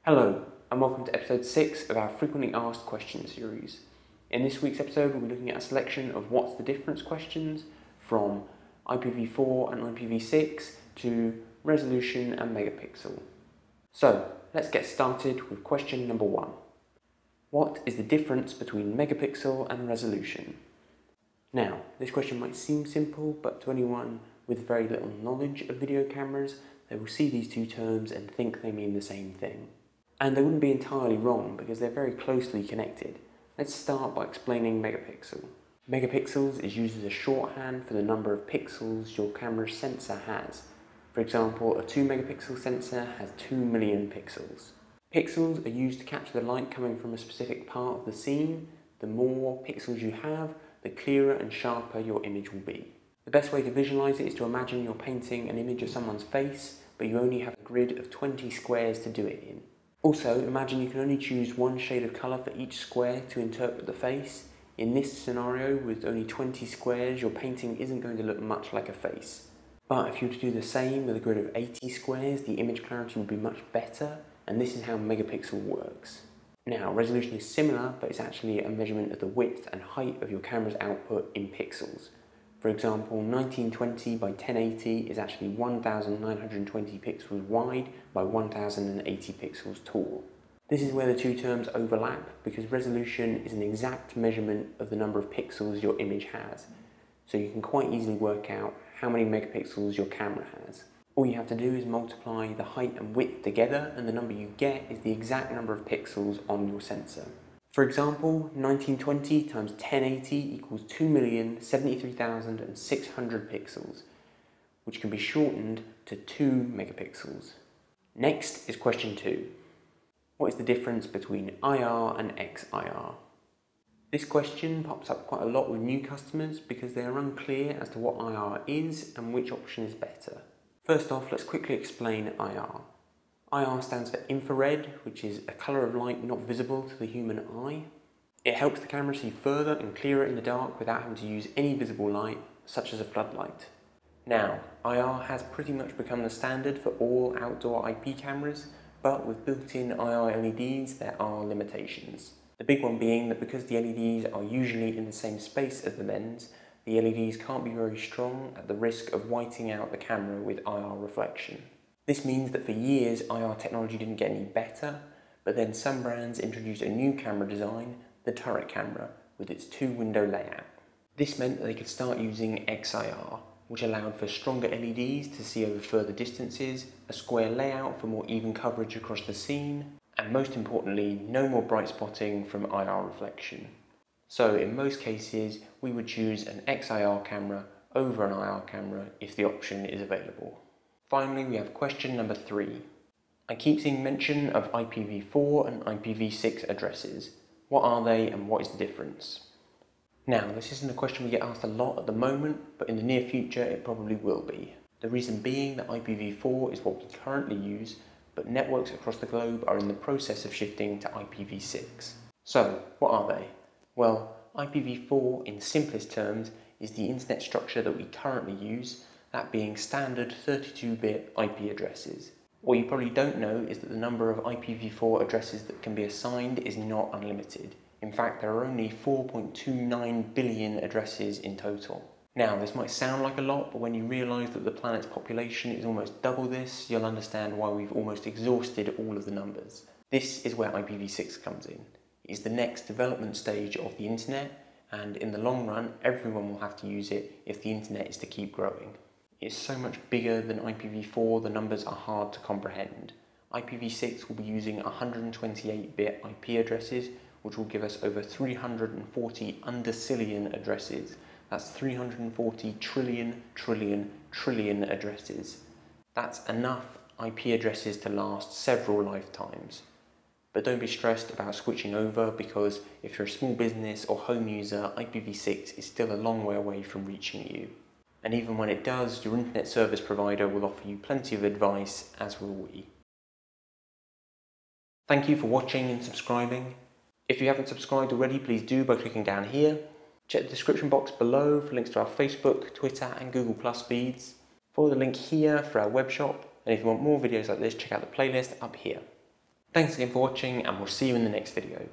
Hello, and welcome to episode 6 of our frequently asked questions series. In this week's episode, we'll be looking at a selection of what's the difference questions from IPv4 and IPv6 to resolution and megapixel. So, let's get started with question number 1. What is the difference between megapixel and resolution? Now, this question might seem simple, but to anyone with very little knowledge of video cameras, they will see these two terms and think they mean the same thing. And they wouldn't be entirely wrong because they're very closely connected. Let's start by explaining megapixel. Megapixels is used as a shorthand for the number of pixels your camera's sensor has. For example, a 2 megapixel sensor has 2 million pixels. Pixels are used to capture the light coming from a specific part of the scene. The more pixels you have, the clearer and sharper your image will be. The best way to visualize it is to imagine you're painting an image of someone's face, but you only have a grid of 20 squares to do it in. Also, imagine you can only choose one shade of colour for each square to interpret the face. In this scenario, with only 20 squares, your painting isn't going to look much like a face. But if you were to do the same with a grid of 80 squares, the image clarity would be much better, and this is how megapixel works. Now, resolution is similar, but it's actually a measurement of the width and height of your camera's output in pixels. For example, 1920 by 1080 is actually 1920 pixels wide by 1080 pixels tall. This is where the two terms overlap because resolution is an exact measurement of the number of pixels your image has. So you can quite easily work out how many megapixels your camera has. All you have to do is multiply the height and width together, and the number you get is the exact number of pixels on your sensor. For example, 1920 times 1080 equals 2,073,600 pixels, which can be shortened to 2 megapixels. Next is question 2. What is the difference between IR and EXIR? This question pops up quite a lot with new customers because they are unclear as to what IR is and which option is better. First off, let's quickly explain IR. IR stands for infrared, which is a colour of light not visible to the human eye. It helps the camera see further and clearer in the dark without having to use any visible light, such as a floodlight. Now, IR has pretty much become the standard for all outdoor IP cameras, but with built-in IR LEDs there are limitations. The big one being that because the LEDs are usually in the same space as the lens, the LEDs can't be very strong at the risk of whiting out the camera with IR reflection. This means that for years IR technology didn't get any better, but then some brands introduced a new camera design, the turret camera, with its 2-window layout. This meant that they could start using EXIR, which allowed for stronger LEDs to see over further distances, a square layout for more even coverage across the scene, and most importantly, no more bright spotting from IR reflection. So in most cases, we would choose an EXIR camera over an IR camera if the option is available. Finally, we have question number 3. I keep seeing mention of IPv4 and IPv6 addresses. What are they and what is the difference? Now, this isn't a question we get asked a lot at the moment, but in the near future it probably will be. The reason being that IPv4 is what we currently use, but networks across the globe are in the process of shifting to IPv6. So, what are they? Well, IPv4 in simplest terms is the internet structure that we currently use, that being standard 32-bit IP addresses. What you probably don't know is that the number of IPv4 addresses that can be assigned is not unlimited. In fact, there are only 4.29 billion addresses in total. Now, this might sound like a lot, but when you realise that the planet's population is almost double this, you'll understand why we've almost exhausted all of the numbers. This is where IPv6 comes in. It is the next development stage of the internet, and in the long run, everyone will have to use it if the internet is to keep growing. It's so much bigger than IPv4, the numbers are hard to comprehend. IPv6 will be using 128-bit IP addresses, which will give us over 340 undecillion addresses. That's 340 trillion addresses. That's enough IP addresses to last several lifetimes. But don't be stressed about switching over because if you're a small business or home user, IPv6 is still a long way away from reaching you. And even when it does, your internet service provider will offer you plenty of advice, as will we. Thank you for watching and subscribing. If you haven't subscribed already, please do by clicking down here. Check the description box below for links to our Facebook, Twitter and Google Plus feeds. Follow the link here for our web shop, and if you want more videos like this, check out the playlist up here. Thanks again for watching, and we'll see you in the next video.